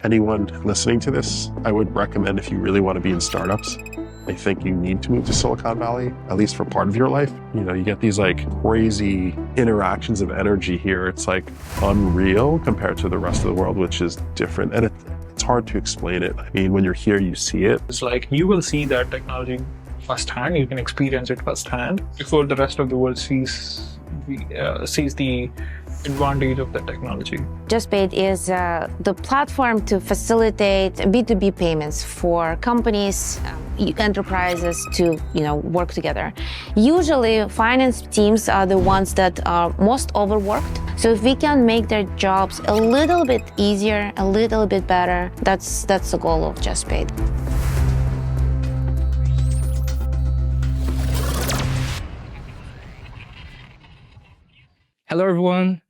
Anyone listening to this, I would recommend if you really want to be in startups, I think you need to move to Silicon Valley, at least for part of your life. You know, you get these like crazy interactions of energy here. It's like unreal compared to the rest of the world, which is different. And it's hard to explain it. I mean, when you're here, you see it. It's like you will see that technology firsthand. You can experience it firsthand before the rest of the world sees the advantage of the technology. Justpaid is the platform to facilitate B2B payments for companies, enterprises to work together. Usually, finance teams are the ones that are most overworked. So if we can make their jobs a little bit easier, a little bit better, that's the goal of Justpaid. Hello, everyone.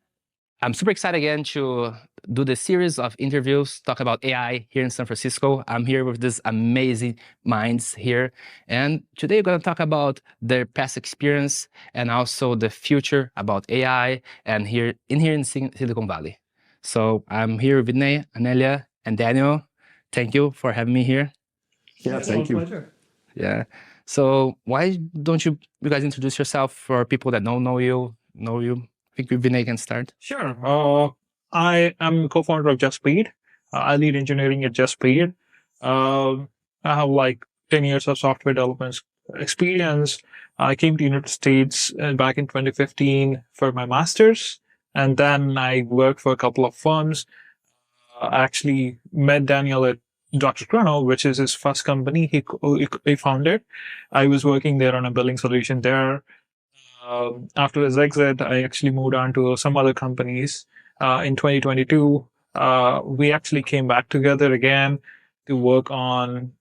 I'm super excited again to do this series of interviews, talk about AI here in San Francisco. I'm here with these amazing minds here. And today we're going to talk about their past experience and also the future about AI and here in Silicon Valley. So I'm here with Vinay, Anelya, and Daniel. Thank you for having me here. Yeah, thank you. Pleasure. Yeah. So why don't you guys introduce yourself for people that don't know you? I think Vinay can start. Sure. I am co-founder of Justpaid. I lead engineering at Justpaid. I have like 10 years of software development experience. I came to the United States back in 2015 for my master's, and then I worked for a couple of firms. I actually met Daniel at Dr. Chrono, which is his first company he founded. I was working there on a billing solution there. After his exit, I actually moved on to some other companies. In 2022, we actually came back together again to work on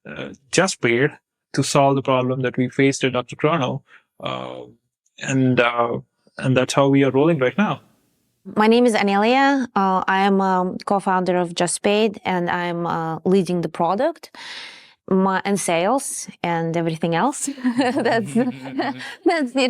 Justpaid to solve the problem that we faced at Dr. Chrono. And that's how we are rolling right now. My name is Anelya. I am a co-founder of Justpaid, and I'm leading the product and sales and everything else that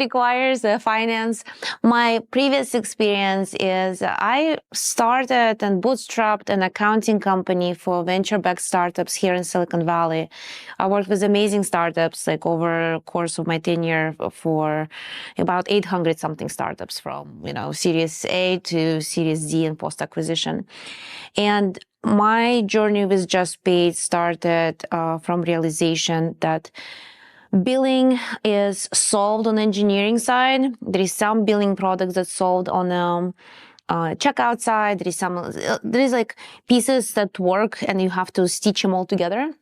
requires finance. My previous experience is I started and bootstrapped an accounting company for venture-backed startups here in Silicon Valley. I worked with amazing startups like over the course of my tenure for about 800 something startups from Series A to Series D and post-acquisition. And my journey with Justpaid started from realization that billing is solved on the engineering side. There is some billing products that's solved on the checkout side. There is like pieces that work and you have to stitch them all together.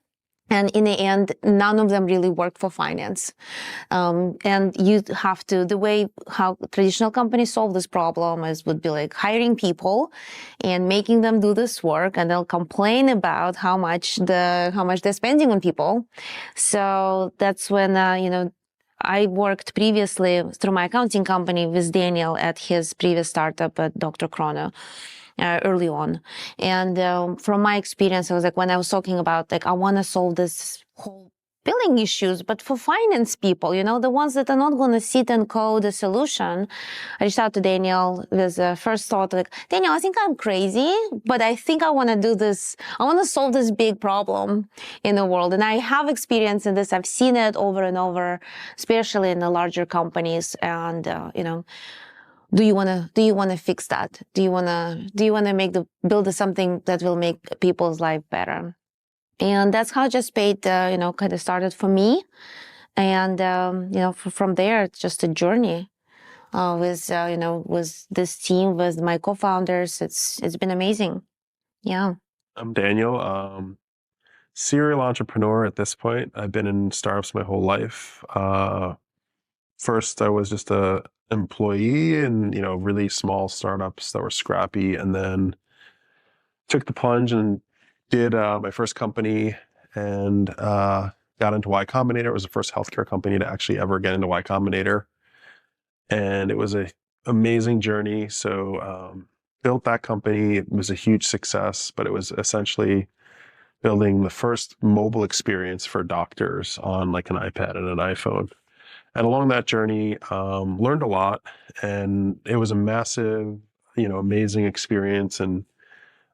And in the end, none of them really work for finance. And you have to, the way how traditional companies solve this problem would be like hiring people and making them do this work, and they'll complain about how much they're spending on people. So that's when, I worked previously through my accounting company with Daniel at his previous startup at Dr. Chrono. Early on. And from my experience, I was like, when I was talking about I want to solve this whole billing issues, but for finance people, the ones that are not going to sit and code a solution. I reached out to Daniel with the first thought, Daniel, I think I'm crazy, but I think I want to do this. I want to solve this big problem in the world. And I have experience in this. I've seen it over and over, especially in the larger companies. And, do you want to fix that? Do you want to build something that will make people's life better? And that's how Justpaid, kind of started for me. And, from there, it's just a journey, with this team, with my co-founders. It's been amazing. Yeah. I'm Daniel, serial entrepreneur at this point. I've been in startups my whole life. First, I was just a employee in really small startups that were scrappy, and then took the plunge and did my first company and got into Y Combinator. It was the first healthcare company to actually ever get into Y Combinator, and it was a amazing journey. So built that company. It was a huge success, but it was essentially building the first mobile experience for doctors on like an iPad and an iPhone. And along that journey, learned a lot, and it was a massive, amazing experience. And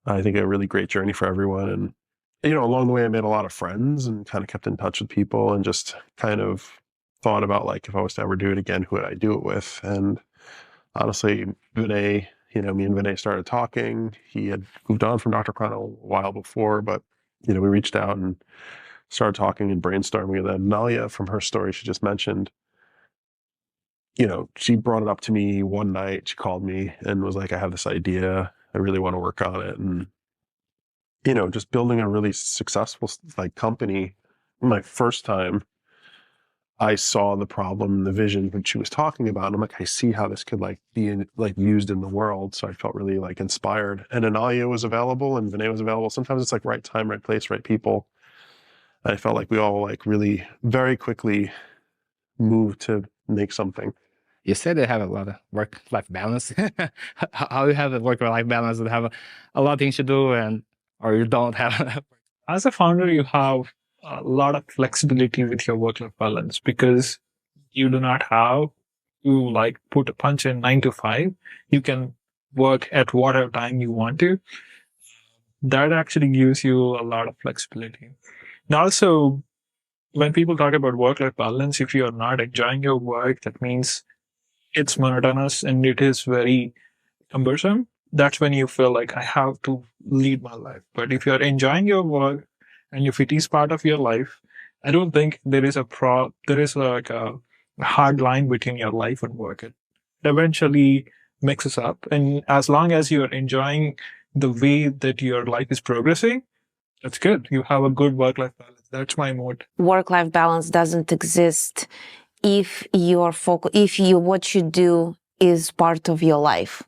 I think a really great journey for everyone. And, along the way, I made a lot of friends and kind of kept in touch with people and just kind of thought about like, if I was to ever do it again, who would I do it with? And honestly, Vinay, me and Vinay started talking. He had moved on from Dr. Chrono a while before, but, we reached out and started talking and brainstorming. And then Anelya, from her story she just mentioned, she brought it up to me one night. She called me and was like, I have this idea. I really want to work on it. And, just building a really successful like company. My first time I saw the problem and the vision that she was talking about. And I'm like, I see how this could like be used in the world. So I felt really like inspired. And Anelya was available and Vinay was available. Sometimes it's like right time, right place, right people. I felt like we all like really very quickly moved to make something. You said they have a lot of work-life balance. How you have a work-life balance and have a lot of things to do, or you don't have? As a founder, you have a lot of flexibility with your work-life balance because you do not have to like put a punch in 9 to 5. You can work at whatever time you want to. That actually gives you a lot of flexibility. And also, when people talk about work-life balance, if you are not enjoying your work, that means it's monotonous and it is very cumbersome. That's when you feel like I have to lead my life. But if you're enjoying your work and if it is part of your life, I don't think there is like a hard line between your life and work. It eventually mixes up. And as long as you're enjoying the way that your life is progressing, that's good. You have a good work-life balance. That's my mode. Work-life balance doesn't exist if what you do is part of your life.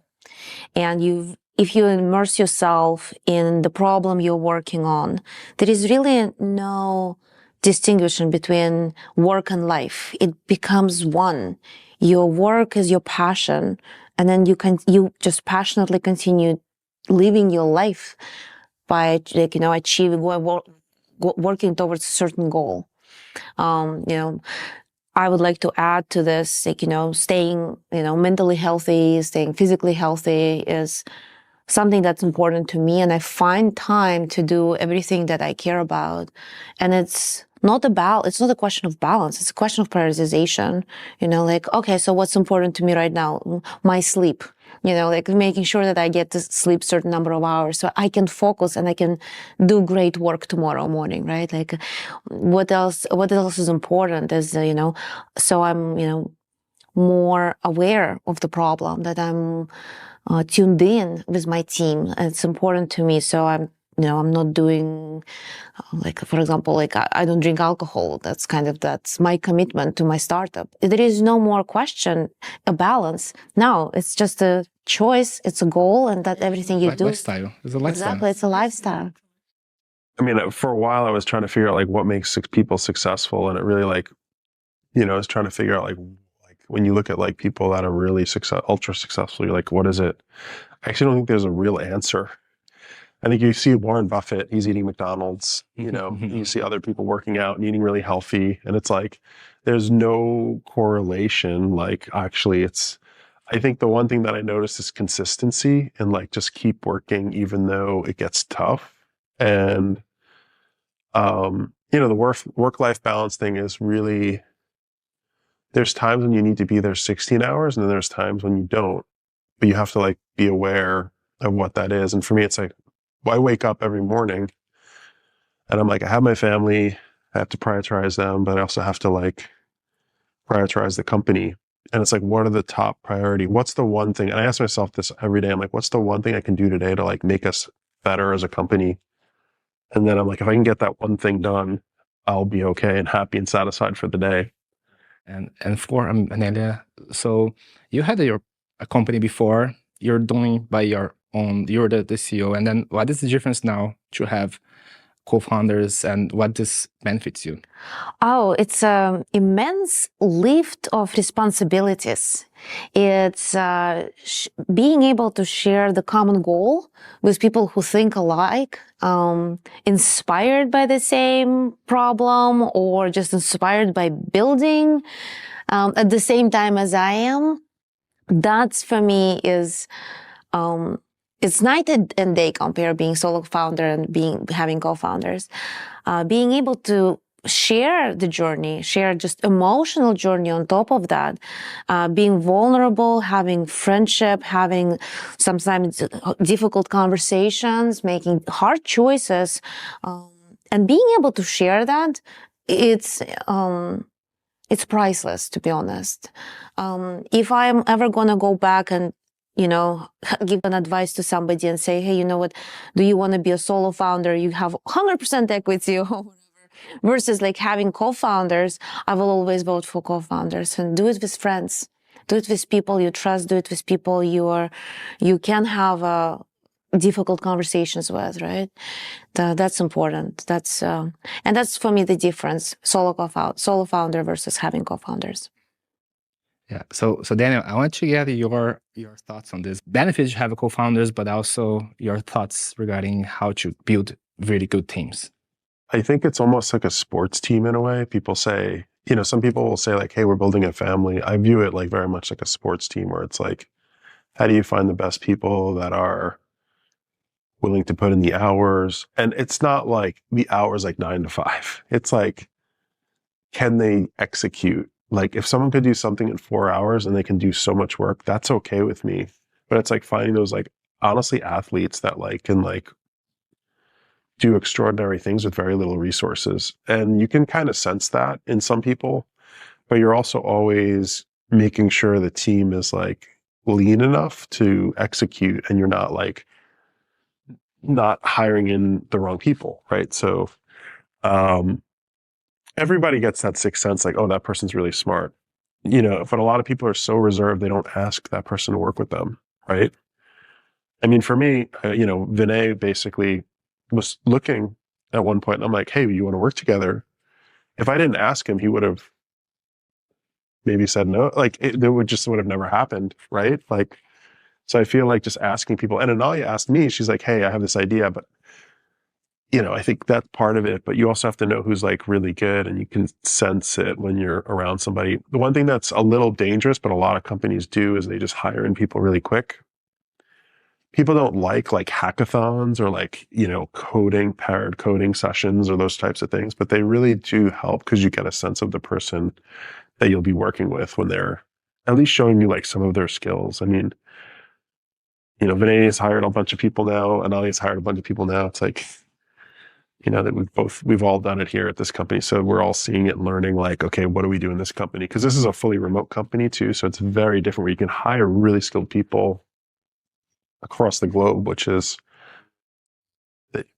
And if you immerse yourself in the problem you're working on, there is really no distinction between work and life. It becomes one. Your work is your passion, and then you just passionately continue living your life by achieving working towards a certain goal. I would like to add to this, staying, mentally healthy, staying physically healthy is something that's important to me. And I find time to do everything that I care about. And it's not a question of balance. It's a question of prioritization. Okay, so what's important to me right now? My sleep. Making sure that I get to sleep a certain number of hours so I can focus and I can do great work tomorrow morning, right? Like, what else is important is, so I'm, more aware of the problem, that I'm tuned in with my team. It's important to me. So I'm not doing, for example, I don't drink alcohol. That's my commitment to my startup. There is no more question, a balance. No, it's just a choice. It's a goal, and that everything you do. Lifestyle. It's a lifestyle. Exactly. It's a lifestyle. I mean, for a while I was trying to figure out like what makes people successful. And it really I was trying to figure out like when you look at like people that are really ultra successful, you're like, what is it? I actually don't think there's a real answer. I think you see Warren Buffett, he's eating McDonald's, you see other people working out and eating really healthy. And it's like, there's no correlation. Like, actually, I think the one thing that I noticed is consistency and like just keep working even though it gets tough. And, the work-life balance thing is really, there's times when you need to be there 16 hours and then there's times when you don't, but you have to like be aware of what that is. And for me, it's like, I wake up every morning and I'm like, I have my family, I have to prioritize them, but I also have to like prioritize the company. And it's like, what are the top priority? What's the one thing? And I ask myself this every day. I'm like, what's the one thing I can do today to like make us better as a company? And then I'm like, if I can get that one thing done, I'll be okay and happy and satisfied for the day. And for Anelya, so you had a company before, you're doing by your own, you're the CEO, and then what is the difference now to have co-founders and what this benefits you? Oh, it's an immense lift of responsibilities. It's being able to share the common goal with people who think alike, inspired by the same problem or just inspired by building at the same time as I am. That's for me is it's night and day compared being solo founder and having co-founders. Being able to share the journey, share just emotional journey on top of that, being vulnerable, having friendship, having sometimes difficult conversations, making hard choices, and being able to share that, it's priceless, to be honest. If I'm ever gonna go back and give an advice to somebody and say, hey, you know what, do you want to be a solo founder? You have 100% equity or whatever, versus like having co-founders. I will always vote for co-founders, and do it with friends. Do it with people you trust. Do it with people you can have difficult conversations with, right? That's important. And that's for me the difference: solo founder versus having co-founders. Yeah. So Daniel, I want to get your thoughts on this. Benefits to have co-founders, but also your thoughts regarding how to build really good teams. I think it's almost like a sports team in a way. People say, some people will say like, hey, we're building a family. I view it like very much like a sports team, where it's like, how do you find the best people that are willing to put in the hours? And it's not like the hours like 9 to 5. It's like, can they execute? Like if someone could do something in 4 hours and they can do so much work, that's okay with me. But it's like finding those like honestly athletes that like can like do extraordinary things with very little resources. And you can kind of sense that in some people, but you're also always making sure the team is like lean enough to execute, and you're not like not hiring in the wrong people, right? So everybody gets that sixth sense, like, oh, that person's really smart, but a lot of people are so reserved, they don't ask that person to work with them, right? I mean, for me, Vinay basically was looking at one point, and I'm like, hey, you want to work together? If I didn't ask him, he would have maybe said no. Like it would have never happened, right? Like, so I feel like just asking people, and Anelya asked me, she's like, hey, I have this idea, but I think that's part of it, but you also have to know who's like really good, and you can sense it when you're around somebody. The one thing that's a little dangerous, but a lot of companies do, is they just hire in people really quick. People don't like hackathons or paired coding sessions or those types of things, but they really do help because you get a sense of the person that you'll be working with when they're at least showing you like some of their skills. I mean, Vinay has hired a bunch of people now, Anelya's hired a bunch of people now. It's like, that we've all done it here at this company. So we're all seeing it and learning like, okay, what do we do in this company? Because this is a fully remote company too. So it's very different, where you can hire really skilled people across the globe, which is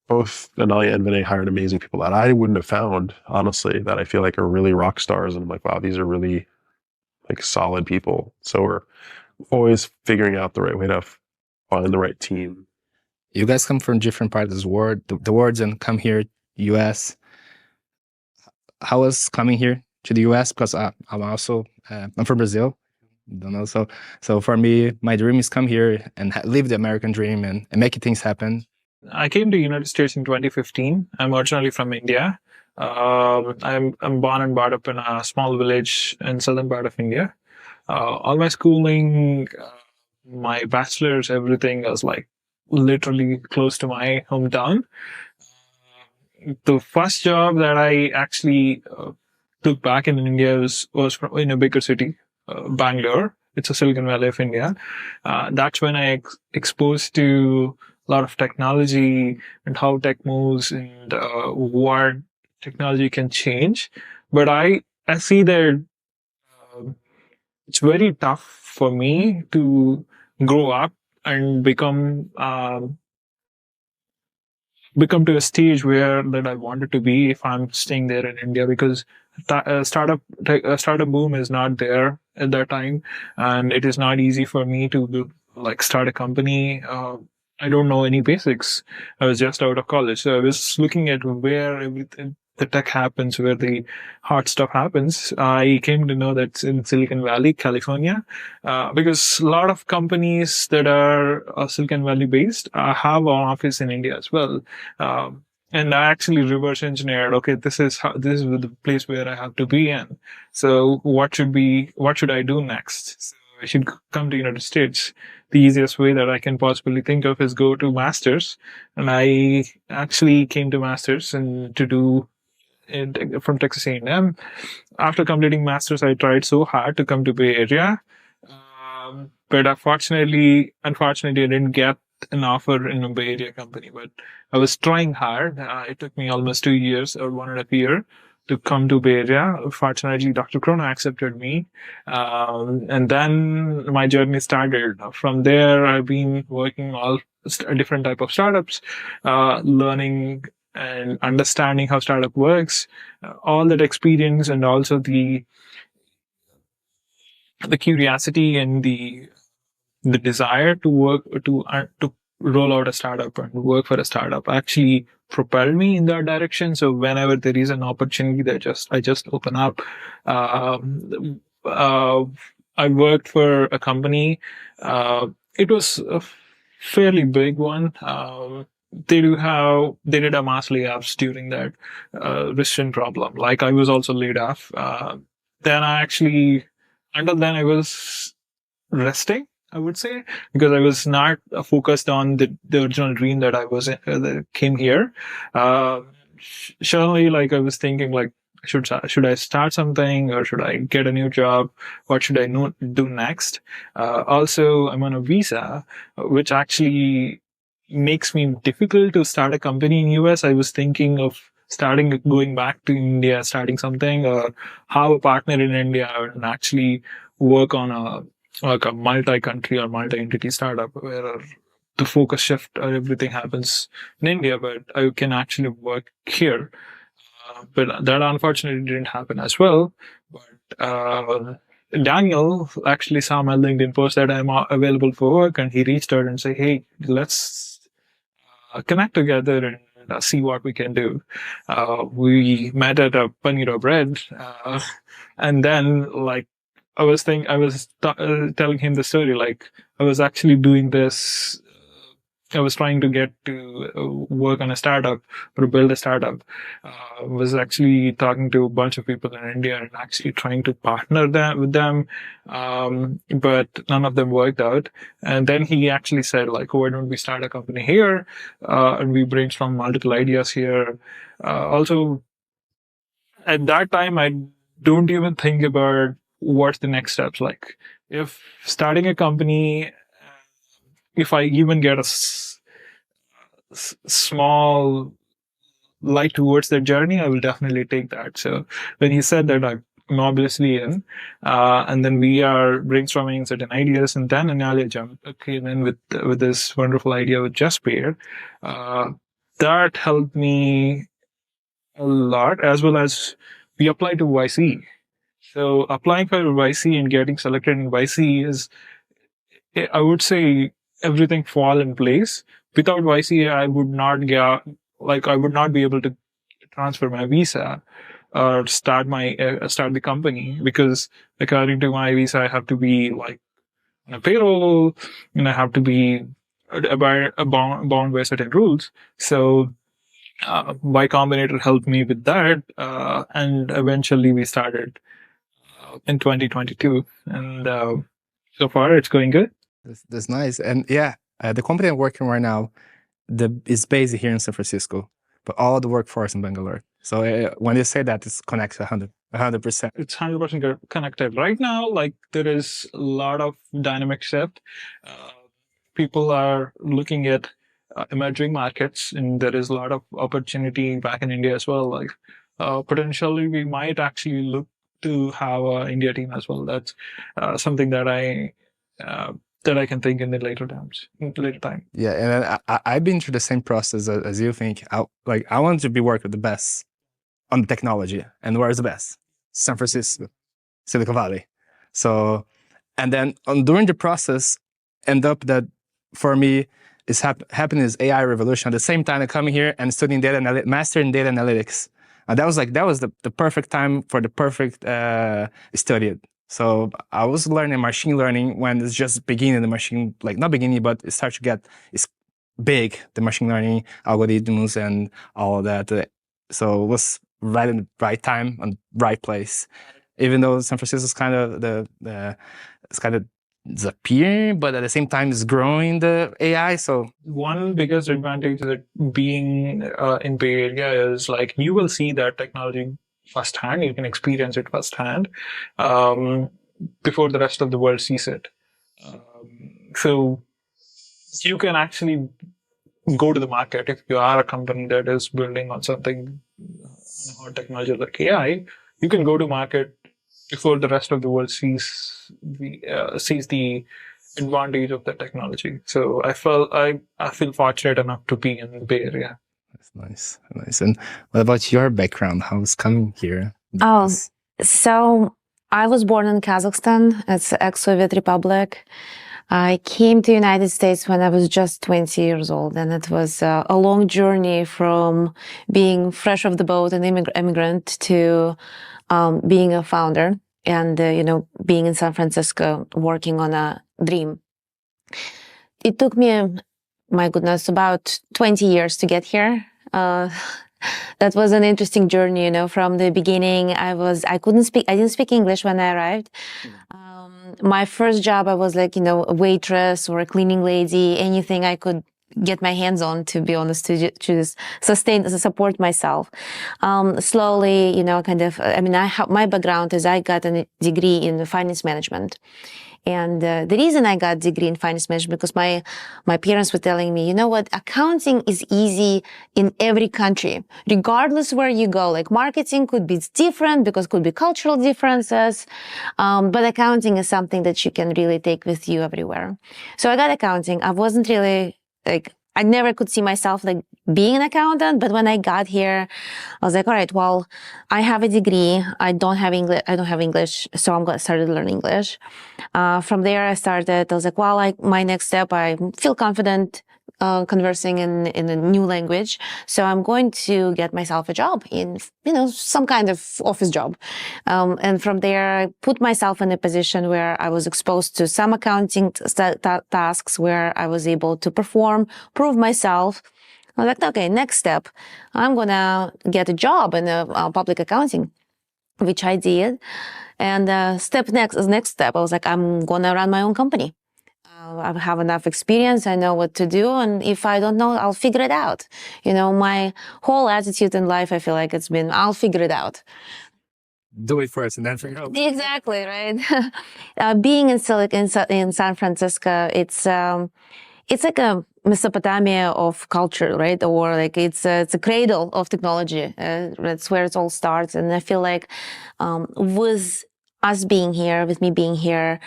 both Anelya and Vinay hired amazing people that I wouldn't have found, honestly, that I feel like are really rock stars. And I'm like, wow, these are really like solid people. So we're always figuring out the right way to find the right team. You guys come from different parts of the world, and come here, US. How was coming here to the US? Because I'm from Brazil. Don't know. So for me, my dream is come here and live the American dream and make things happen. I came to the United States in 2015. I'm originally from India. I'm born and brought up in a small village in southern part of India. All my schooling, my bachelor's, everything was like literally close to my hometown. The first job that I actually took back in India was in a bigger city, Bangalore. It's a Silicon Valley of India. That's when I exposed to a lot of technology and how tech moves and what technology can change. But I see that it's very tough for me to grow up and become to a stage where that I wanted to be if I'm staying there in India, because startup boom is not there at that time, and it is not easy for me to start a company. I don't know any basics. I was just out of college, so I was looking at where everything, the tech happens, where the hard stuff happens. I came to know that in Silicon Valley, California, because a lot of companies that are Silicon Valley based have an office in India as well. And I actually reverse engineered, okay, this is the place where I have to be in. So what should I do next? So I should come to United States. The easiest way that I can possibly think of is go to masters, and I actually came to masters and to do from Texas A&M. After completing masters, I tried so hard to come to Bay Area, but unfortunately, I didn't get an offer in a Bay Area company. But I was trying hard. It took me almost 2 years or 1.5 years to come to Bay Area. Fortunately, Dr. Krona accepted me, and then my journey started. From there, I've been working all different type of startups, learning and understanding how startup works, all that experience, and also the curiosity and the desire to work to roll out a startup and work for a startup actually propelled me in that direction. So whenever there is an opportunity that I just open up. I worked for a company. It was a fairly big one. They did a mass layoffs during that recession problem. Like, I was also laid off. Until then I was resting, I would say, because I was not focused on the original dream that I was that came here. Suddenly, like, I was thinking, like, should I start something, or should I get a new job? What should I do next? Also, I'm on a visa, which actually makes me difficult to start a company in US. I was thinking of going back to India, starting something, or have a partner in India and actually work on a multi-country or multi-entity startup where the focus shift or everything happens in India, but I can actually work here. But that unfortunately didn't happen as well. But Daniel actually saw my LinkedIn post that I'm available for work, and he reached out and said, "Hey, let's connect together and see what we can do." We met at a Panira Bread, and then, like, I was telling him the story. Like, I was actually doing this. I was trying to get to work on a startup or build a startup. Was actually talking to a bunch of people in India and actually trying to partner with them. But none of them worked out. And then he actually said, like, "Why don't we start a company here?" And we brainstormed multiple ideas here. Also, at that time, I don't even think about what's the next steps. Like, if starting a company, if I even get a small light towards that journey, I will definitely take that. So when he said that, I'm obviously in, and then we are brainstorming certain ideas, and then Anelya came in with this wonderful idea with Justpaid. That helped me a lot, as well as we applied to YC. So applying for YC and getting selected in YC is, I would say, everything fall in place. Without YC, I would not be able to transfer my visa or start the company, because according to my visa, I have to be, like, on a payroll, and I have to be bound by certain rules. So Y Combinator helped me with that, and eventually we started in 2022, and so far it's going good. That's nice. And yeah, the company I'm working right now, is based here in San Francisco, but all the workforce in Bangalore. So when you say that, it's connected 100%. It's 100% connected. Right now, like, there is a lot of dynamic shift. People are looking at emerging markets, and there is a lot of opportunity back in India as well. Like, potentially, we might actually look to have an India team as well. That's something that I can think in the later time. Yeah, and then I've been through the same process as you think. I want to be working with the best on the technology, and where is the best? San Francisco, Silicon Valley. So, and then during the process, end up that for me is happening is AI revolution. At the same time, I'm coming here and studying master in data analytics. And that was the perfect time for the perfect study. So I was learning machine learning when it's just beginning the machine, like not beginning, but it starts to get, it's big, the machine learning algorithms and all of that. So it was right in the right time and right place. Even though San Francisco is kind of it's kind of disappearing, but at the same time is growing the AI. So One biggest advantage that being in Bay Area is like you will see that technology firsthand. You can experience it firsthand before the rest of the world sees it. So you can actually go to the market if you are a company that is building on something on a hot technology like AI. You can go to market before the rest of the world sees the advantage of the technology. So I feel fortunate enough to be in the Bay Area. that's nice, nice. And what about your background? How's coming here? Oh, so I was born in Kazakhstan. It's ex-Soviet Republic. I came to United States when I was just 20 years old, and it was a long journey from being fresh off the boat, an immigrant, to being a founder and, being in San Francisco working on a dream. It took me, my goodness, about 20 years to get here. That was an interesting journey, from the beginning. I didn't speak English when I arrived. My first job, I was like, a waitress or a cleaning lady, anything I could get my hands on, to be honest, to just support myself. Slowly, my background is I got a degree in finance management. And the reason I got a degree in finance management, because my parents were telling me, you know what, accounting is easy in every country, regardless where you go. Like marketing could be different because could be cultural differences, but accounting is something that you can really take with you everywhere. So I got accounting. I wasn't really I never could see myself being an accountant, but when I got here, I was like, all right, well, I have a degree. I don't have English, so I'm going to start to learn English. From there, I was like, well, my next step, I feel confident conversing in a new language. So I'm going to get myself a job in, some kind of office job. And from there, I put myself in a position where I was exposed to some accounting tasks where I was able to perform, prove myself. I was like, okay, next step, I'm going to get a job in public accounting, which I did. And next step, I was like, I'm going to run my own company. I have enough experience. I know what to do. And if I don't know, I'll figure it out. My whole attitude in life, I feel like it's been, I'll figure it out. Do it first and then figure it out. Exactly, right? Being in San Francisco, it's like a Mesopotamia of culture, right? Or it's a cradle of technology. That's where it all starts. And I feel like with me being here,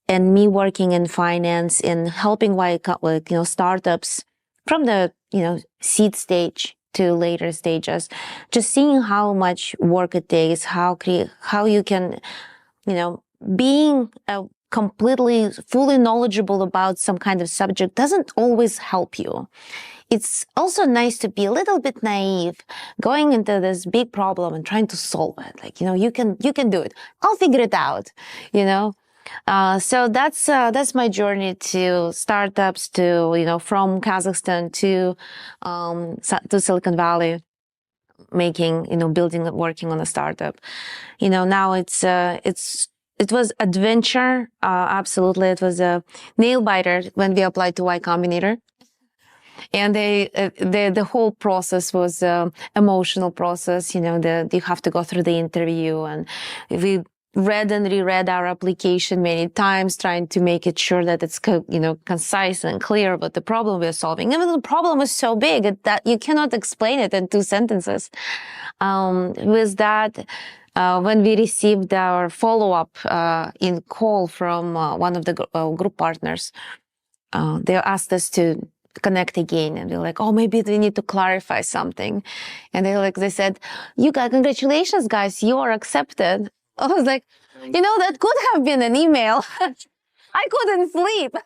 and me working in finance and helping startups from the seed stage to later stages, just seeing how much work it takes, how you can, being completely fully knowledgeable about some kind of subject doesn't always help you. It's also nice to be a little bit naive, going into this big problem and trying to solve it. You can do it. I'll figure it out, So that's my journey to startups, to from Kazakhstan to Silicon Valley, working on a startup. Now it was adventure. Absolutely, it was a nail biter when we applied to Y Combinator. And the whole process was emotional process. You have to go through the interview, and we read and reread our application many times, trying to make it sure that it's concise and clear about the problem we're solving. Even the problem is so big that you cannot explain it in 2 sentences. With that, when we received our follow-up in call from one of the group partners, they asked us to connect again, and we're like, oh, maybe we need to clarify something. And they said, congratulations, guys, you are accepted. I was like, that could have been an email. I couldn't sleep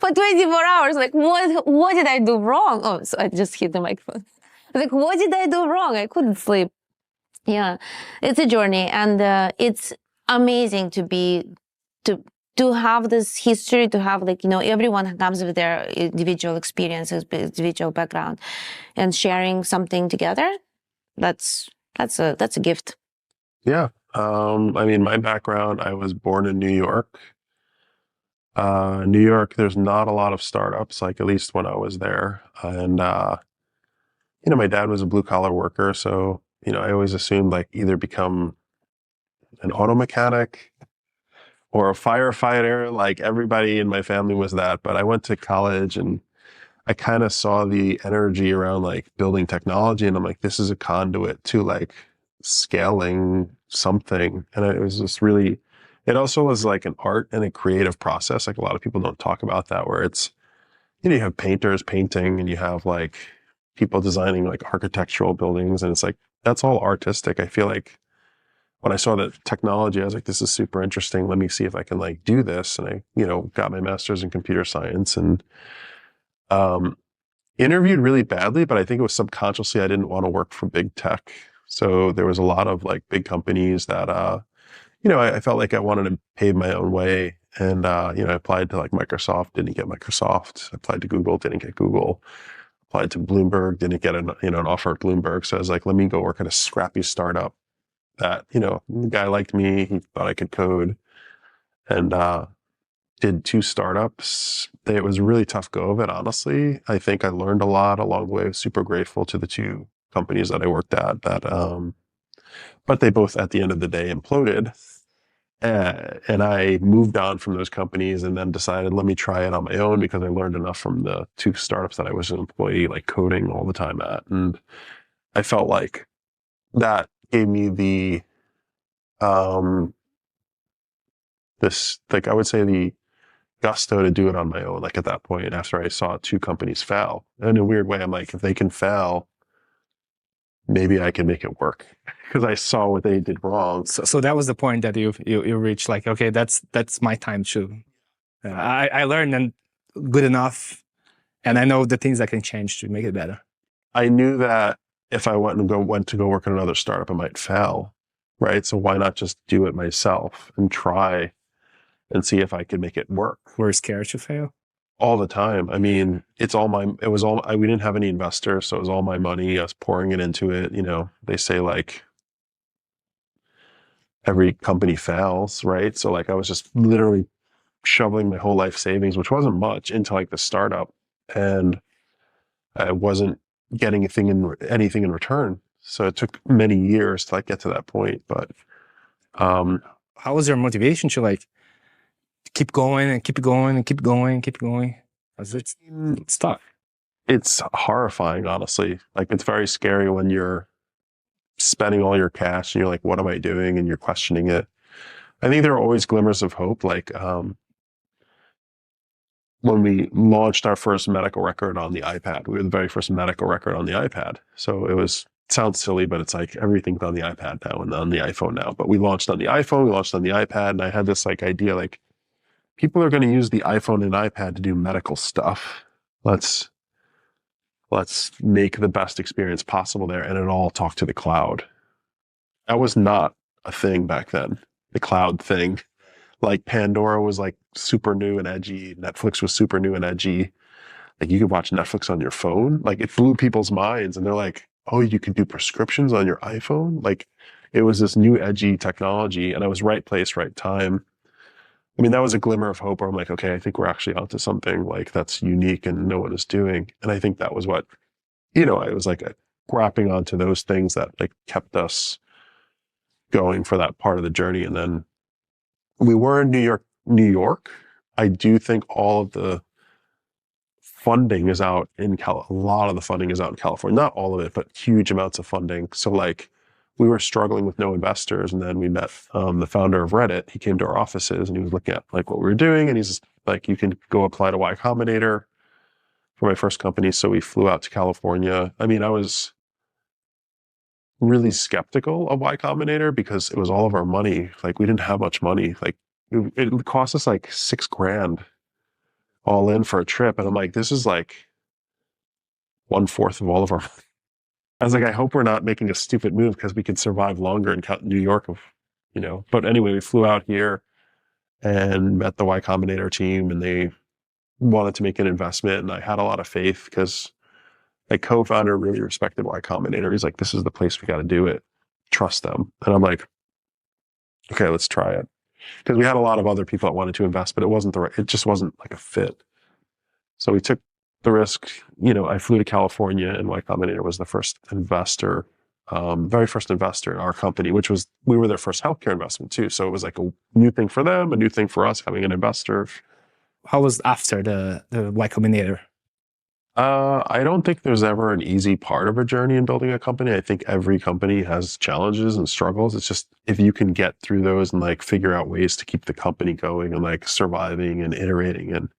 for 24 hours. What did I do wrong? Oh, so I just hit the microphone. What did I do wrong? I couldn't sleep. Yeah, it's a journey, and it's amazing to have this history, to have everyone comes with their individual experiences, individual background, and sharing something together. That's a gift. Yeah. My background, I was born in New York. New York, there's not a lot of startups, like at least when I was there. And my dad was a blue collar worker, so I always assumed like either become an auto mechanic or a firefighter. Like everybody in my family was that. But I went to college and I kind of saw the energy around like building technology, and I'm like, this is a conduit to like scaling something. And it was just really, it also was like an art and a creative process. Like a lot of people don't talk about that, where it's, you have painters painting and you have like people designing like architectural buildings. And it's like, that's all artistic. I feel like when I saw that technology, I was like, this is super interesting. Let me see if I can like do this. And I, got my master's in computer science and, um, interviewed really badly, but I think it was subconsciously I didn't want to work for big tech. So there was a lot of like big companies that, I felt like I wanted to pave my own way. And, I applied to like Microsoft, didn't get Microsoft. I applied to Google, didn't get Google. Applied to Bloomberg, didn't get an offer at Bloomberg. So I was like, let me go work at a scrappy startup that, the guy liked me. He thought I could code, and, did 2 startups. It was a really tough go of it, honestly. I think I learned a lot along the way. I was super grateful to the 2 companies that I worked at that, but they both at the end of the day imploded. And I moved on from those companies and then decided, let me try it on my own, because I learned enough from the 2 startups that I was an employee, like coding all the time at. And I felt like that gave me the, this, like, I would say the gusto to do it on my own. Like at that point, after I saw 2 companies fail, in a weird way, I'm like, if they can fail, maybe I can make it work, because I saw what they did wrong. So that was the point that you reached, like, okay, that's my time too. I learned and good enough, and I know the things I can change to make it better. I knew that if I went to go work in another startup, I might fail, right? So why not just do it myself and try and see if I could make it work? We're scared to fail all the time. I mean, we didn't have any investors, so it was all my money. I was pouring it into it. They say like every company fails, right? So like I was just literally shoveling my whole life savings, which wasn't much, into like the startup, and I wasn't getting anything in return. So it took many years to like get to that point. But how was your motivation to like keep going and keep going and keep going and keep going? It's tough. It's horrifying, honestly. Like it's very scary when you're spending all your cash and you're like, what am I doing? And you're questioning it. I think there are always glimmers of hope. Like when we launched our first medical record on the iPad, we were the very first medical record on the iPad. So it sounds silly, but it's like everything's on the iPad now and on the iPhone now. But we launched on the iPhone, we launched on the iPad, and I had this like idea, like people are going to use the iPhone and iPad to do medical stuff. Let's make the best experience possible there, and it all talk to the cloud. That was not a thing back then, the cloud thing. Like Pandora was like super new and edgy. Netflix was super new and edgy. Like you could watch Netflix on your phone. Like it blew people's minds, and they're like, oh, you could do prescriptions on your iPhone? Like it was this new edgy technology, and I was right place, right time. I mean, that was a glimmer of hope where I'm like, okay, I think we're actually onto something like that's unique and no one is doing. And I think that was what, I was like grappling onto those things that like kept us going for that part of the journey. And then we were in New York. I do think all of the funding is out in a lot of the funding is out in California. Not all of it, but huge amounts of funding. So like we were struggling with no investors, and then we met the founder of Reddit. He came to our offices and he was looking at like what we were doing, and he's like, you can go apply to Y Combinator for my first company. So we flew out to California. I mean, I was really skeptical of Y Combinator because it was all of our money. Like we didn't have much money. Like it cost us like $6,000 all in for a trip. And I'm like, this is like 1/4 of all of our money. I was like, I hope we're not making a stupid move because we could survive longer in New York But anyway, we flew out here and met the Y Combinator team, and they wanted to make an investment. And I had a lot of faith because my co-founder really respected Y Combinator. He's like, this is the place we got to do it. Trust them. And I'm like, okay, let's try it. because we had a lot of other people that wanted to invest, but it just wasn't like a fit. So we took the risk. I flew to California, and Y Combinator was the first investor, very first investor in our company, we were their first healthcare investment too. So it was like a new thing for them, a new thing for us, having an investor. How was after the Y Combinator? I don't think there's ever an easy part of a journey in building a company. I think every company has challenges and struggles. It's just if you can get through those and like figure out ways to keep the company going and like surviving and iterating and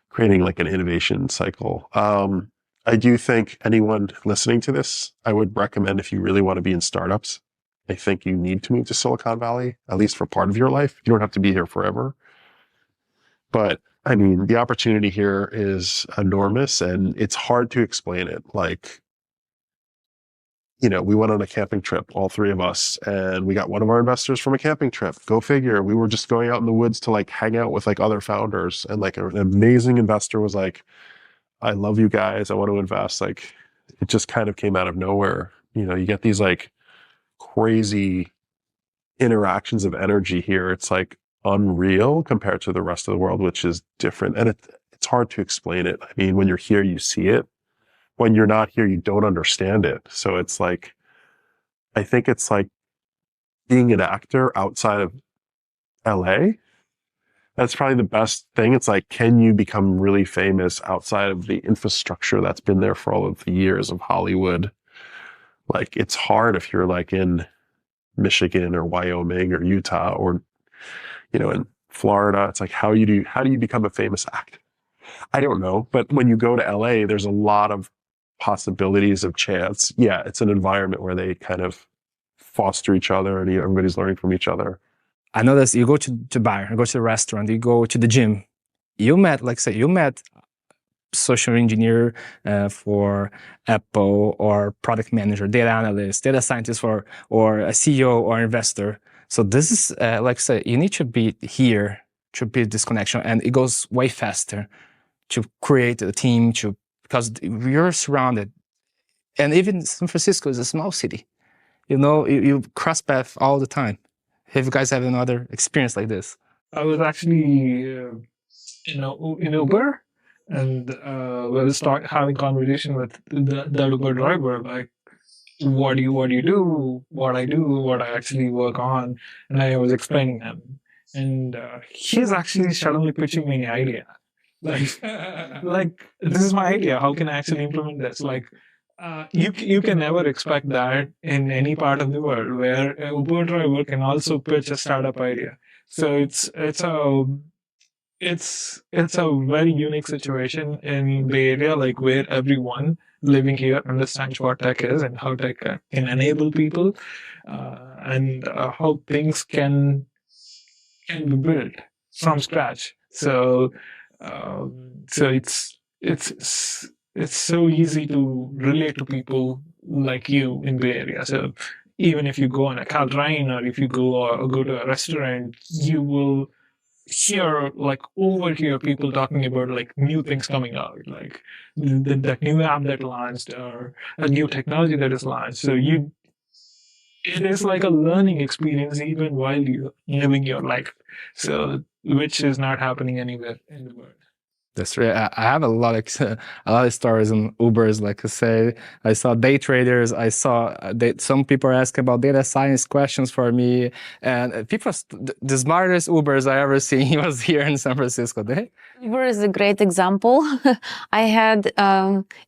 creating like an innovation cycle. I do think anyone listening to this, I would recommend if you really want to be in startups, I think you need to move to Silicon Valley, at least for part of your life. You don't have to be here forever. But I mean, the opportunity here is enormous and it's hard to explain it. Like, we went on a camping trip, all three of us, and we got one of our investors from a camping trip. Go figure. We were just going out in the woods to like hang out with like other founders, and like an amazing investor was like, I love you guys. I want to invest. Like, it just kind of came out of nowhere. You get these like crazy interactions of energy here. It's like unreal compared to the rest of the world, which is different. And it's hard to explain it. I mean, when you're here, you see it. When you're not here, you don't understand it. So it's like, I think it's like being an actor outside of LA. That's probably the best thing. It's like, can you become really famous outside of the infrastructure that's been there for all of the years of Hollywood? Like, it's hard if you're like in Michigan or Wyoming or Utah or, in Florida. It's like, how do you become a famous actor? I don't know. But when you go to LA, there's a lot of possibilities of chance. Yeah, it's an environment where they kind of foster each other and everybody's learning from each other. I noticed you go to bar, you go to the restaurant, you go to the gym. You met social engineer for Apple, or product manager, data analyst, data scientist, or a CEO or investor. So this is you need to be here to build this connection, and it goes way faster to create a team because you're surrounded. And even San Francisco is a small city. You cross paths all the time. Have you guys had another experience like this? I was actually in Uber, and we were having conversation with the Uber driver, like, what do you do, what I do, what I actually work on, and I was explaining him, and he's actually suddenly pitching me an idea, like this is my idea. How can I actually implement this? Like, you can never expect that in any part of the world where an Uber driver can also pitch a startup idea. So it's a very unique situation in Bay Area, like where everyone living here understands what tech is and how tech can enable people, and how things can be built from scratch. So it's so easy to relate to people like you in Bay Area. So even if you go on a Caltrain or if you go to a restaurant, you will overhear people talking about like new things coming out, like that new app that launched or a new technology that is launched. So it is like a learning experience even while you're living your life. So which is not happening anywhere in the world. That's right. I have a lot of stories on Ubers. Like I say, I saw day traders. I saw some people ask about data science questions for me, and the smartest Ubers I ever seen was here in San Francisco. Uber is a great example. I had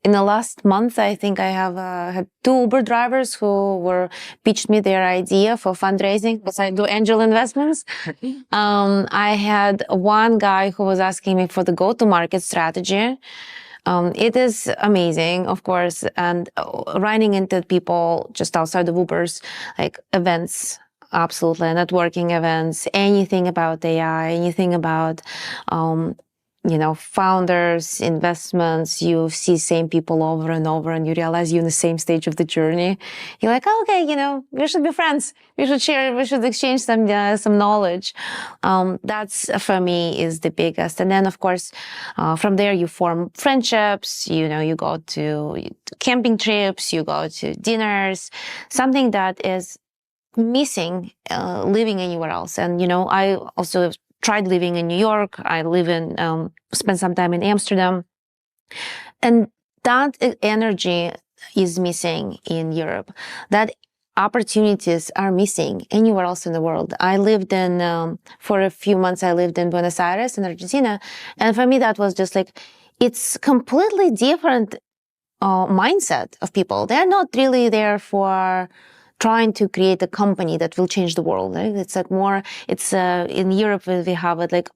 in the last month, I think I have had 2 Uber drivers who pitched me their idea for fundraising because I do angel investments. I had one guy who was asking me for the go-to-market strategy. It is amazing, of course, and running into people just outside of Uber's like events. Absolutely, networking events, anything about AI, anything about founders, investments. You see same people over and over, and you realize you're in the same stage of the journey. You're like, oh, okay, we should be friends. We should exchange some knowledge. That's for me is the biggest. And then, of course, from there you form friendships. You go to camping trips, you go to dinners, something that is missing living anywhere else. And, I also tried living in New York. I spent some time in Amsterdam. And that energy is missing in Europe. That opportunities are missing anywhere else in the world. I lived for a few months, I lived in Buenos Aires in Argentina. And for me, that was just like, it's completely different mindset of people. They're not really there for trying to create a company that will change the world. Right? It's like in Europe, we have it like,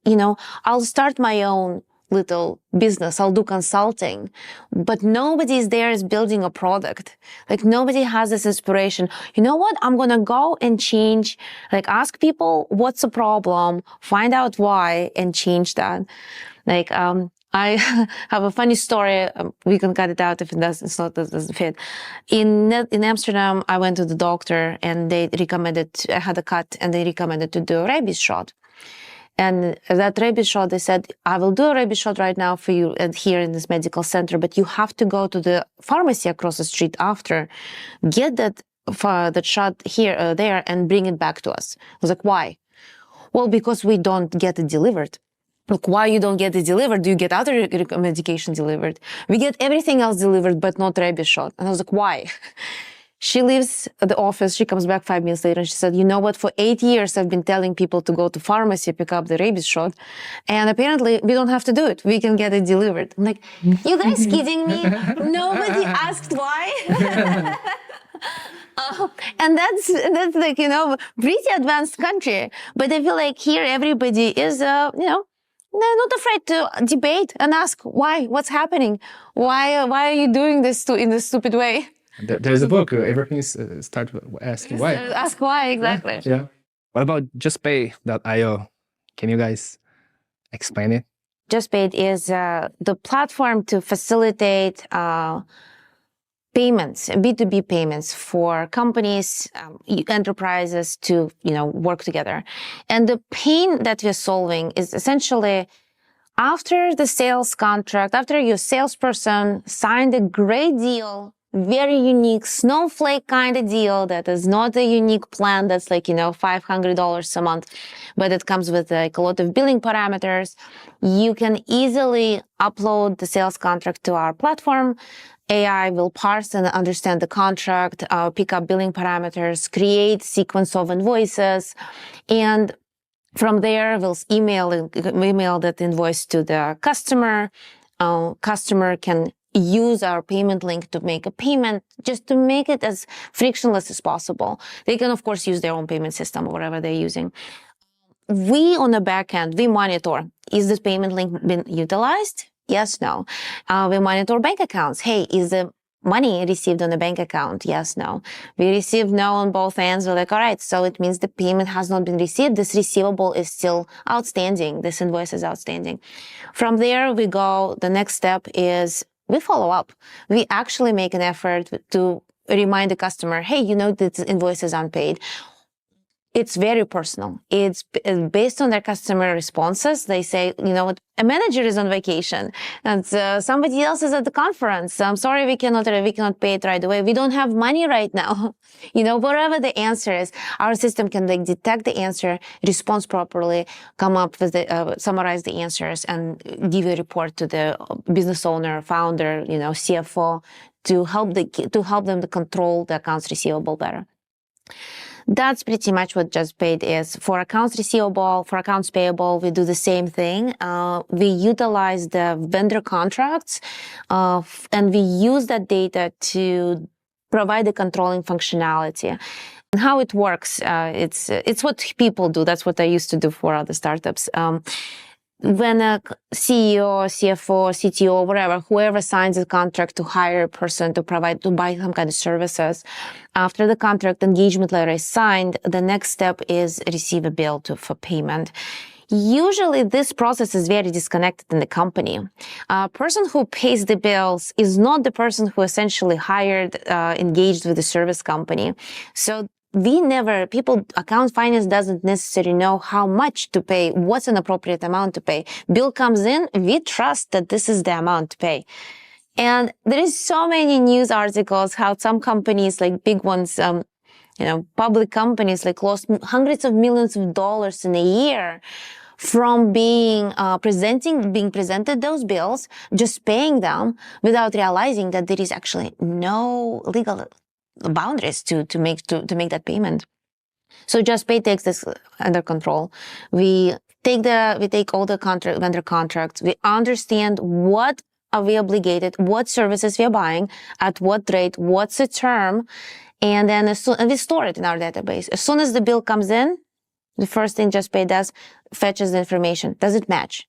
I'll start my own little business. I'll do consulting, but nobody is there is building a product. Like nobody has this inspiration. You know what? I'm going to go and change, like ask people what's the problem, find out why and change that. Like, I have a funny story. We can cut it out if it doesn't fit. In Amsterdam, I went to the doctor and they recommended, I had a cut and they recommended to do a rabies shot. And that rabies shot, they said, I will do a rabies shot right now for you here in this medical center, but you have to go to the pharmacy across the street after, get that shot there and bring it back to us. I was like, why? Well, because we don't get it delivered. Look, why you don't get it delivered? Do you get other medication delivered? We get everything else delivered, but not rabies shot. And I was like, why? She leaves the office. She comes back 5 minutes later and she said, you know what? For 8 years, I've been telling people to go to pharmacy, pick up the rabies shot. And apparently we don't have to do it. We can get it delivered. I'm like, you guys kidding me? Nobody asked why. And that's like, pretty advanced country. But I feel like here everybody is, they're not afraid to debate and ask why, what's happening? Why are you doing this in this stupid way? There's a book. Everything is start asking why. Ask why, exactly. Yeah. What about Justpay.io? Can you guys explain it? Justpaid is the platform to facilitate payments, B2B payments for companies, enterprises to, work together. And the pain that we're solving is essentially after the sales contract, after your salesperson signed a great deal, very unique snowflake kind of deal that is not a unique plan that's like, $500 a month, but it comes with like a lot of billing parameters. You can easily upload the sales contract to our platform. AI will parse and understand the contract, pick up billing parameters, create sequence of invoices, and from there, we'll email that invoice to the customer. Customer can use our payment link to make a payment, just to make it as frictionless as possible. They can, of course, use their own payment system or whatever they're using. We, on the back end, we monitor, is this payment link been utilized? Yes, no. We monitor bank accounts. Hey, is the money received on the bank account? Yes, no. We received no on both ends. We're like, all right, so it means the payment has not been received. This receivable is still outstanding. This invoice is outstanding. From there, we go, the next step is we follow up. We actually make an effort to remind the customer, hey, this invoice is unpaid. It's very personal. It's based on their customer responses. They say, what, a manager is on vacation and somebody else is at the conference. I'm sorry, we cannot pay it right away. We don't have money right now. Whatever the answer is, our system can detect the answer, respond properly, come up with summarize the answers and give a report to the business owner, founder, CFO to help them to control the accounts receivable better. That's pretty much what Justpaid is. For accounts receivable, for accounts payable, we do the same thing. We utilize the vendor contracts, and we use that data to provide the controlling functionality. And how it works, it's what people do. That's what I used to do for other startups. When a CEO, CFO, CTO, whatever, whoever signs a contract to hire a person to buy some kind of services, after the contract engagement letter is signed, the next step is receive a bill for payment. Usually this process is very disconnected in the company. A person who pays the bills is not the person who essentially engaged with the service company. So account finance doesn't necessarily know how much to pay, what's an appropriate amount to pay. Bill comes in, we trust that this is the amount to pay. And there is so many news articles how some companies, like big ones, public companies like lost hundreds of millions of dollars in a year from being presented those bills, just paying them without realizing that there is actually no legal boundaries to make that payment. So Justpaid takes this under control. We take all the vendor contracts. We understand what are we obligated, what services we are buying, at what rate, what's the term, and then and we store it in our database. As soon as the bill comes in, the first thing Justpaid does, fetches the information. Does it match?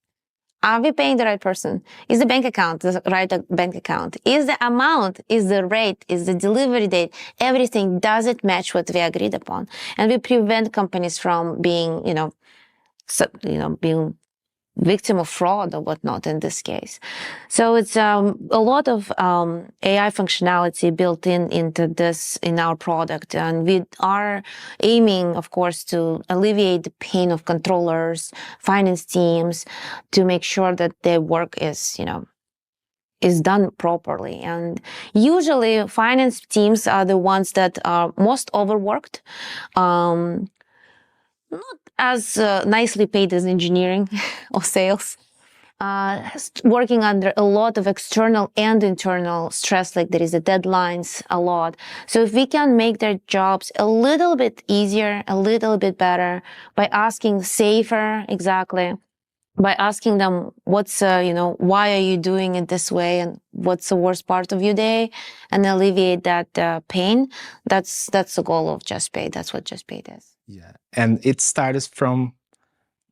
Are we paying the right person? Is the bank account the right bank account? Is the amount, is the rate, is the delivery date, everything, does it match what we agreed upon? And we prevent companies from being, being victim of fraud or whatnot in this case. So it's a lot of AI functionality built into this in our product, and we are aiming, of course, to alleviate the pain of controllers, finance teams, to make sure that their work is done properly. And usually finance teams are the ones that are most overworked, not as nicely paid as engineering or sales, working under a lot of external and internal stress, like there is a deadlines a lot. So if we can make their jobs a little bit easier, a little bit better by asking safer, exactly, by asking them what's, why are you doing it this way and what's the worst part of your day, and alleviate that pain, that's the goal of Justpaid. That's what Justpaid is. Yeah, and it started from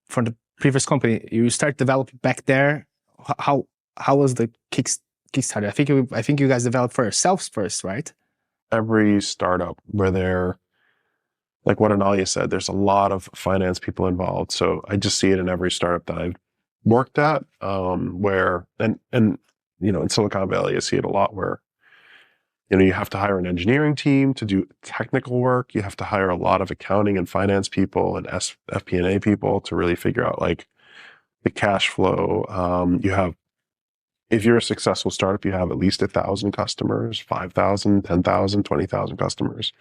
the previous company. You start developing back there. How was the Kickstarter? I think you guys developed for yourselves first, right? Every startup where they're, like what Anelya said, there's a lot of finance people involved. So I just see it in every startup that I've worked at, where, and in Silicon Valley, I see it a lot where, you have to hire an engineering team to do technical work. You have to hire a lot of accounting and finance people and FP&A people to really figure out like the cash flow. If you're a successful startup, you have at least 1,000 customers, 5,000, 10,000, 20,000 customers.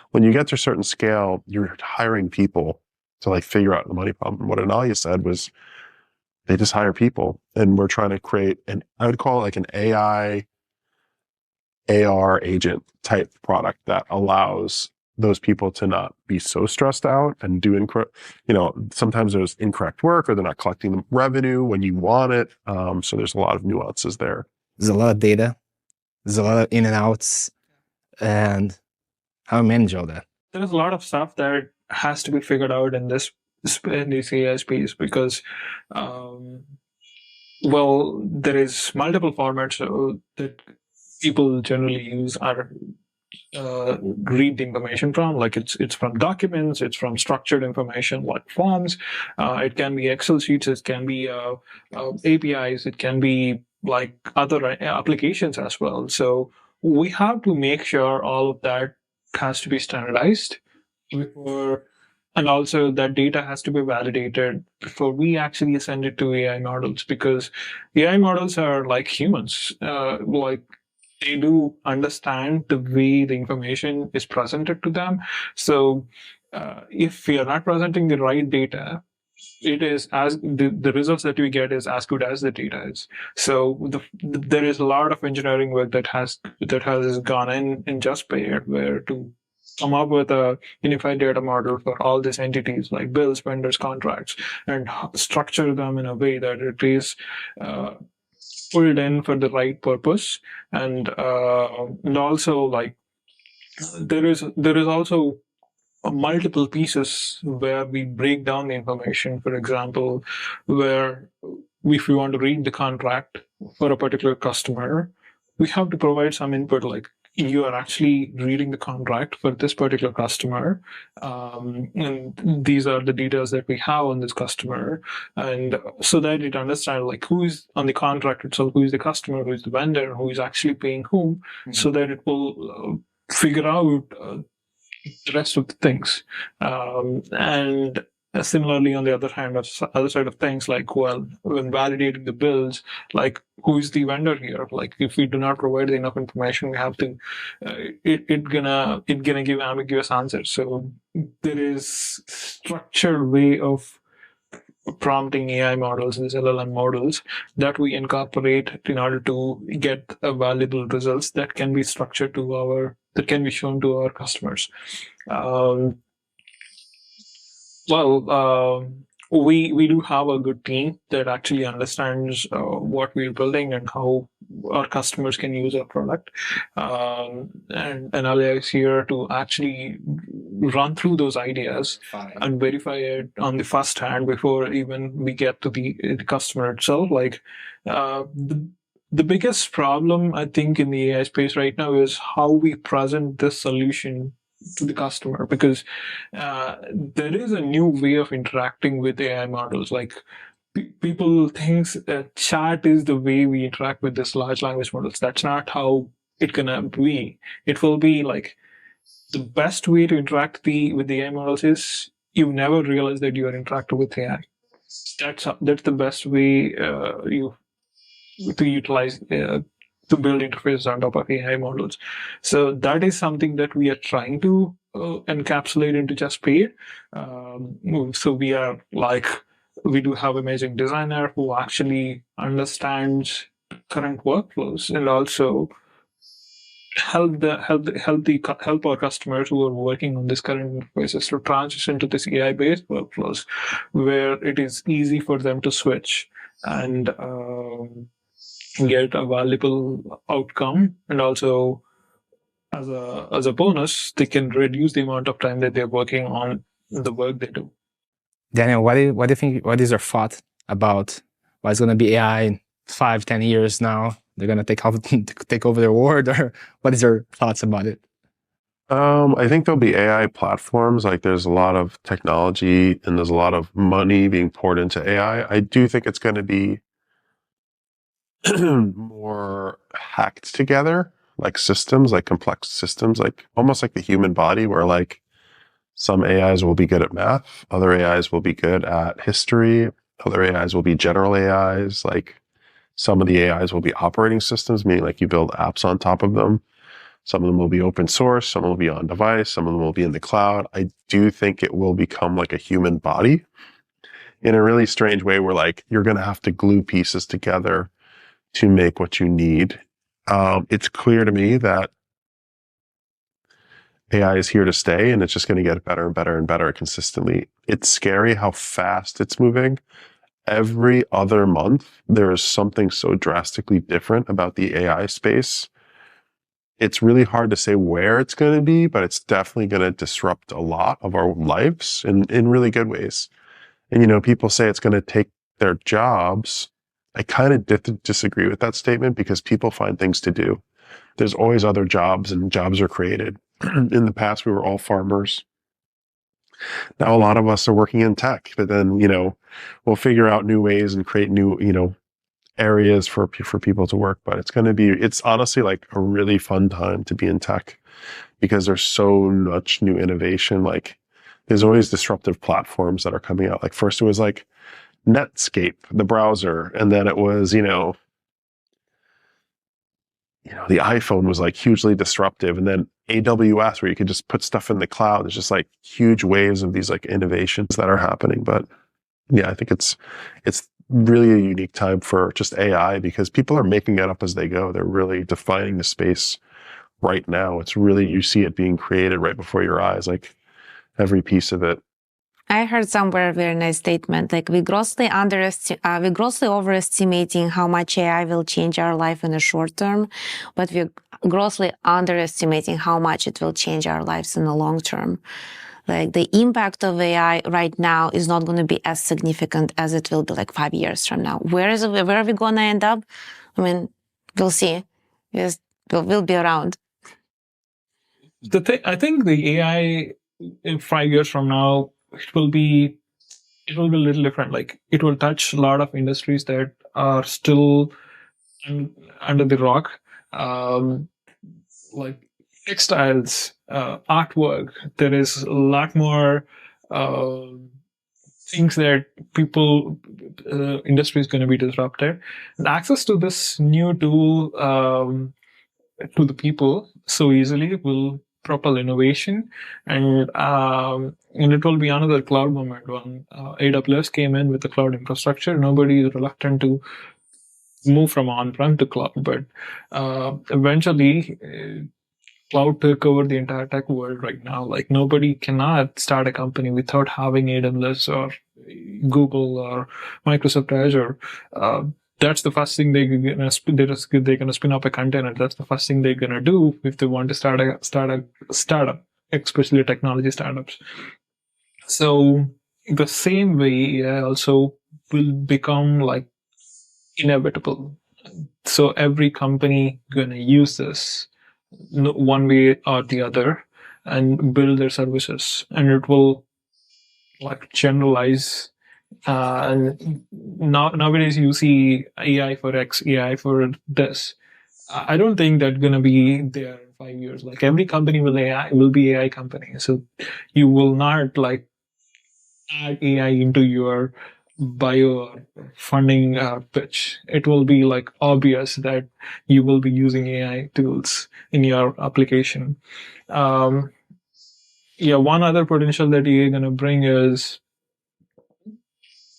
When you get to a certain scale, you're hiring people to like figure out the money problem. What Anelya said was they just hire people, and we're trying to create I would call it like an AI AR agent type product that allows those people to not be so stressed out and do sometimes there's incorrect work, or they're not collecting the revenue when you want it. So there's a lot of nuances there. There's a lot of data. There's a lot of in and outs, and how to manage all that. There's a lot of stuff that has to be figured out in this AI space because, there is multiple formats that people generally use are read the information from. Like it's from documents, it's from structured information like forms. It can be Excel sheets, it can be APIs, it can be like other applications as well. So we have to make sure all of that has to be standardized before, and also that data has to be validated before we actually send it to AI models, because AI models are like humans. They do understand the way the information is presented to them. So if we are not presenting the right data, it is as the results that we get is as good as the data is. So there is a lot of engineering work that has gone in Justpaid, where to come up with a unified data model for all these entities like bills, vendors, contracts, and structure them in a way that it is pulled in for the right purpose, and also like there is also multiple pieces where we break down the information. For example, where if we want to read the contract for a particular customer, we have to provide some input like, you are actually reading the contract for this particular customer, and these are the details that we have on this customer, and so that it understands like who is on the contract itself, who is the customer, who is the vendor, who is actually paying whom, so that it will figure out the rest of the things. And Similarly, on the other hand, other side of things, like, well, when validating the builds, like, who is the vendor here? Like, if we do not provide enough information, we have to, it gonna give ambiguous answers. So there is structured way of prompting AI models, these LLM models, that we incorporate in order to get valuable results that can be structured that can be shown to our customers. Um, well, we do have a good team that actually understands what we're building and how our customers can use our product. And Anelya is here to actually run through those ideas and verify it on the first hand before even we get to the customer itself. Like, the biggest problem I think in the AI space right now is how we present this solution to the customer, because there is a new way of interacting with AI models. Like, people think chat is the way we interact with this large language models. That's not how it gonna be. It will be like the best way to interact with the AI models is you never realize that you are interacting with AI. That's the best way you to utilize to build interfaces on top of AI models. So that is something that we are trying to encapsulate into Justpaid. So we do have amazing designer who actually understands current workflows and also help our customers who are working on this current interfaces to transition to this AI-based workflows, where it is easy for them to switch and get a valuable outcome, and also as a bonus, they can reduce the amount of time that they're working on the work they do. Daniel, what do you think? What is your thought about what's going to be AI in 5-10 years now? They're going to take over the world, or what is your thoughts about it? I think there'll be AI platforms. Like, there's a lot of technology and there's a lot of money being poured into AI. I do think it's going to be more hacked together, like systems, like complex systems, like almost like the human body, where like some AIs will be good at math, other AIs will be good at history, other AIs will be general AIs. Like, some of the AIs will be operating systems, meaning like you build apps on top of them. Some of them will be open source, some will be on device, some of them will be in the cloud. I do think it will become like a human body in a really strange way, where like you're going to have to glue pieces together to make what you need. It's clear to me that AI is here to stay, and it's just going to get better and better and better consistently. It's scary how fast it's moving. Every other month, there is something so drastically different about the AI space. It's really hard to say where it's going to be, but it's definitely going to disrupt a lot of our lives in really good ways. And, you know, people say it's going to take their jobs. I kind of disagree with that statement, because people find things to do. There's always other jobs, and jobs are created. In the past, we were all farmers. Now, a lot of us are working in tech, but then, you know, we'll figure out new ways and create new, you know, areas for people to work. But it's honestly like a really fun time to be in tech, because there's so much new innovation. Like, there's always disruptive platforms that are coming out. Like, first it was like Netscape, the browser, and then it was, you know, the iPhone was like hugely disruptive, and then AWS, where you could just put stuff in the cloud. There's just like huge waves of these like innovations that are happening. But yeah, I think it's really a unique time for just AI, because people are making it up as they go. They're really defining the space right now. It's really, you see it being created right before your eyes, like every piece of it. I heard somewhere a very nice statement, like we're grossly overestimating how much AI will change our life in the short term, but we're grossly underestimating how much it will change our lives in the long term. Like, the impact of AI right now is not going to be as significant as it will be like 5 years from now. Where are we going to end up? I mean, we'll see. We'll be around. I think the AI in 5 years from now, it will be a little different. Like, it will touch a lot of industries that are still under the rock, like textiles, artwork. There is a lot more thinks that industry is going to be disrupted. And access to this new tool to the people so easily will propel innovation, and it will be another cloud moment when AWS came in with the cloud infrastructure. Nobody is reluctant to move from on-prem to cloud, but eventually cloud took over the entire tech world right now. Like, nobody cannot start a company without having AWS or Google or Microsoft Azure. That's the first thing they're gonna spin up a container. That's the first thing they're gonna do if they want to start a startup, especially technology startups. So the same way, AI also will become like inevitable. So every company gonna use this one way or the other and build their services, and it will like generalize. And nowadays you see AI for X, AI for this. I don't think that's gonna be there in 5 years. Like, every company will be AI company. So you will not like add AI into your bio or funding pitch. It will be like obvious that you will be using AI tools in your application. Um, yeah, one other potential that AI gonna bring is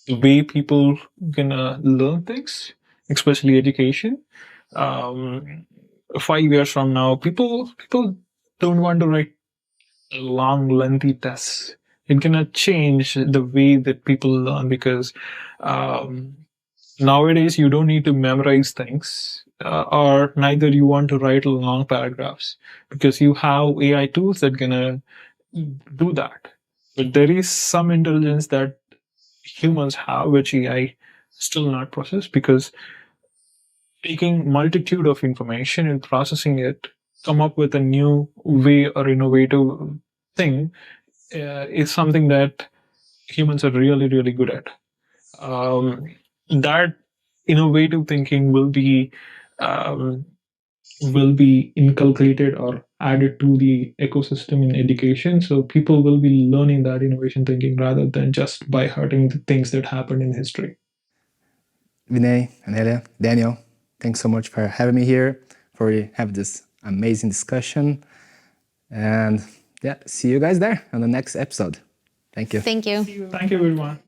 the way people gonna learn things, especially education. Um, 5 years from now, people don't want to write long, lengthy tests. It's gonna change the way that people learn, because um, nowadays you don't need to memorize things, or neither you want to write long paragraphs, because you have AI tools that gonna do that. But there is some intelligence that humans have, which AI still not process, because taking multitude of information and processing it, come up with a new way or innovative thing is something that humans are really, really good at. That innovative thinking um, will be inculcated or added to the ecosystem in education. So people will be learning that innovation thinking rather than just by hurting the things that happened in history. Vinay, Anelya, Daniel, thanks so much for having me here, for having this amazing discussion. And yeah, see you guys there on the next episode. Thank you. Thank you. Thank you, everyone.